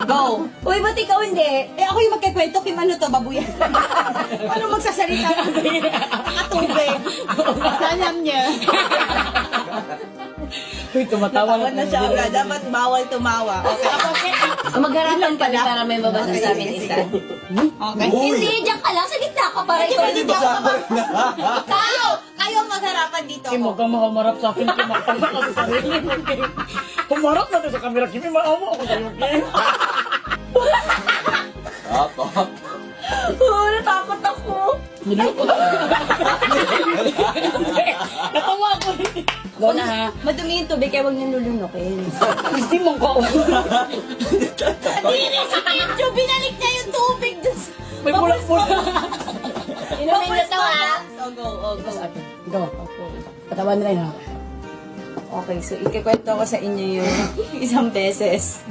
Go. Uy, ba't ikaw hindi? Eh, ako yung magkikwento, Kim, ano to, babuyan. Ano magsasalita? Nakatubig. Sanam niya. Uy, tumatawa Tawad na siya agad. Dapat bawal tumawa. Okay, ako, Magharapan ka na para may mabasa sa amin isa. Okay. Hindi, diyan ka lang. Sa gitna ka para Di ikaw ba dito. dito ako? Ikaw! Kayo ang magharapan dito. Kim, huwag kang makamarap sa akin. Kim, magpagod ka sa sarili mo, Kim. Pumarap natin sa camera, Kim. Maawa ako sa'yo, Kim. Oo, natakot ako. Natawa ako. Go na ha. Madumi yung tubig, kaya huwag niyang lulunukin. Hindi mo ko. Hindi sa medyo binalik niya yung tubig dun sa... May bulak-bulak. Inumin na to, ha? So, go. Ikaw. Katawan rin ha. Okay, so ikikwento ko sa inyo yung isang beses.